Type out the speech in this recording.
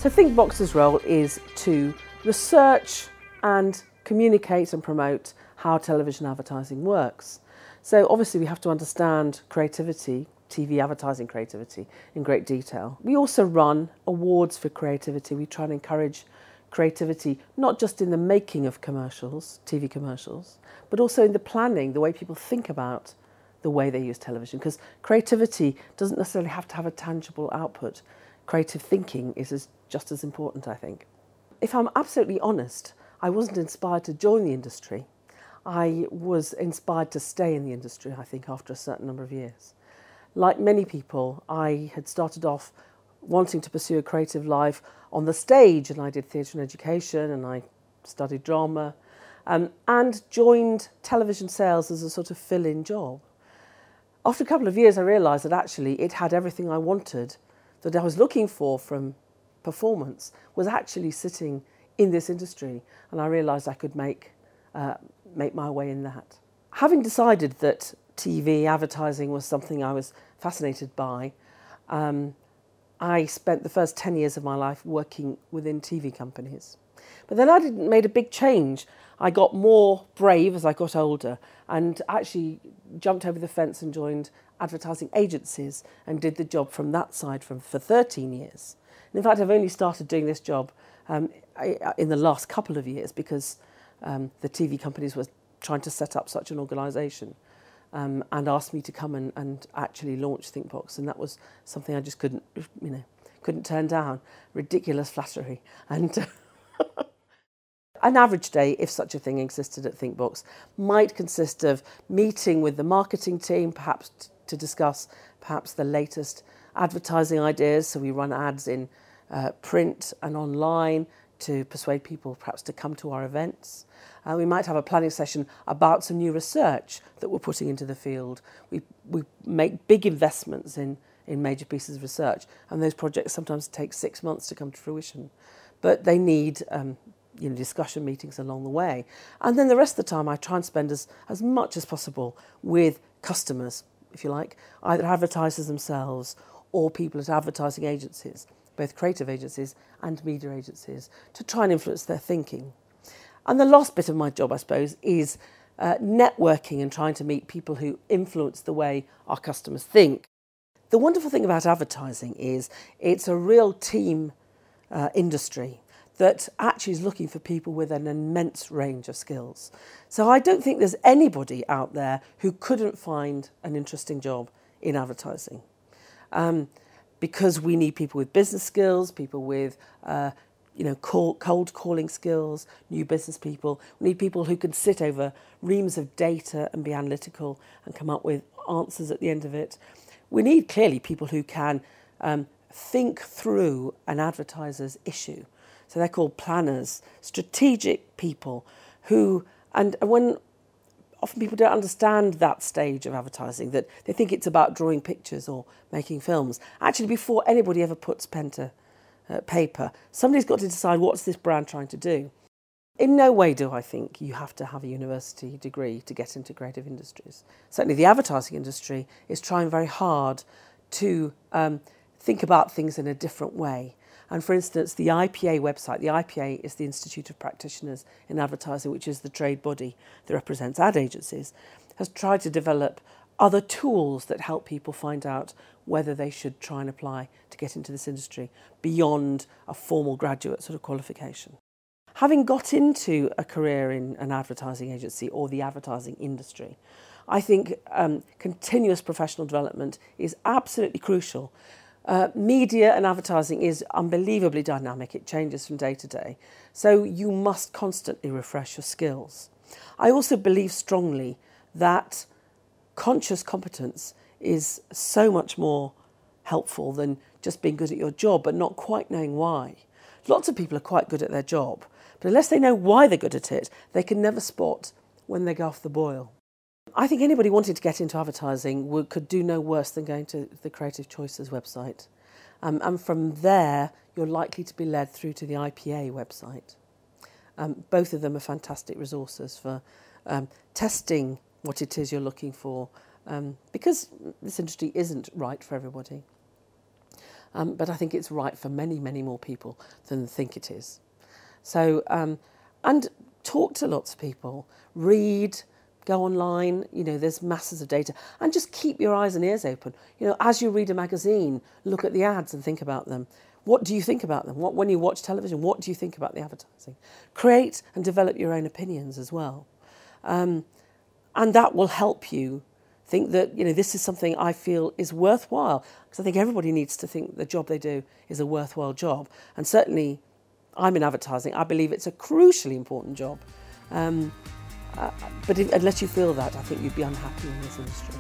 So Thinkbox's role is to research and communicate and promote how television advertising works. So obviously we have to understand creativity, TV advertising creativity, in great detail. We also run awards for creativity. We try and encourage creativity, not just in the making of commercials, TV commercials, but also in the planning, the way people think about the way they use television. Because creativity doesn't necessarily have to have a tangible output. Creative thinking is just as important, I think. If I'm absolutely honest, I wasn't inspired to join the industry. I was inspired to stay in the industry, I think, after a certain number of years. Like many people, I had started off wanting to pursue a creative life on the stage, and I did theatre and education, and I studied drama, and joined television sales as a sort of fill-in job. After a couple of years, I realised that actually it had everything I wanted, that I was looking for from performance, was actually sitting in this industry, and I realised I could make my way in that. Having decided that TV advertising was something I was fascinated by, I spent the first 10 years of my life working within TV companies. But then I made a big change. I got more brave as I got older and actually jumped over the fence and joined advertising agencies and did the job from that side for 13 years. And in fact, I've only started doing this job in the last couple of years because the TV companies were trying to set up such an organisation and asked me to come and actually launch Thinkbox, and that was something I just couldn't turn down. Ridiculous flattery. And an average day, if such a thing existed at Thinkbox, might consist of meeting with the marketing team, perhaps to discuss perhaps the latest advertising ideas. So we run ads in print and online to persuade people perhaps to come to our events. We might have a planning session about some new research that we're putting into the field. We make big investments in major pieces of research, and those projects sometimes take 6 months to come to fruition. But they need discussion meetings along the way. And then the rest of the time I try and spend as much as possible with customers, if you like, either advertisers themselves or people at advertising agencies, both creative agencies and media agencies, to try and influence their thinking. And the last bit of my job, I suppose, is networking and trying to meet people who influence the way our customers think. The wonderful thing about advertising is it's a real team industry that actually is looking for people with an immense range of skills. So I don't think there's anybody out there who couldn't find an interesting job in advertising. Because we need people with business skills, people with cold calling skills, new business people. We need people who can sit over reams of data and be analytical and come up with answers at the end of it. We need clearly people who can think through an advertiser's issue. So they're called planners, strategic people who, and when often people don't understand that stage of advertising, that they think it's about drawing pictures or making films. Actually, before anybody ever puts pen to paper, somebody's got to decide what's this brand trying to do. In no way do I think you have to have a university degree to get into creative industries. Certainly the advertising industry is trying very hard to think about things in a different way. And for instance, the IPA website, the IPA is the Institute of Practitioners in Advertising, which is the trade body that represents ad agencies, has tried to develop other tools that help people find out whether they should try and apply to get into this industry beyond a formal graduate sort of qualification. Having got into a career in an advertising agency or the advertising industry, I think continuous professional development is absolutely crucial. Media and advertising is unbelievably dynamic. It changes from day to day. So you must constantly refresh your skills. I also believe strongly that conscious competence is so much more helpful than just being good at your job but not quite knowing why. Lots of people are quite good at their job, but unless they know why they're good at it, they can never spot when they go off the boil. I think anybody wanting to get into advertising could do no worse than going to the Creative Choices website. And from there, you're likely to be led through to the IPA website. Both of them are fantastic resources for testing what it is you're looking for, because this industry isn't right for everybody. but I think it's right for many, many more people than think it is. So, and talk to lots of people, read, go online, you know, there's masses of data, and just keep your eyes and ears open. You know, as you read a magazine, look at the ads and think about them. What do you think about them? When you watch television, what do you think about the advertising? Create and develop your own opinions as well. And that will help you think that, you know, this is something I feel is worthwhile, because I think everybody needs to think the job they do is a worthwhile job. And certainly, I'm in advertising. I believe it's a crucially important job. But unless you feel that, I think you'd be unhappy in this industry.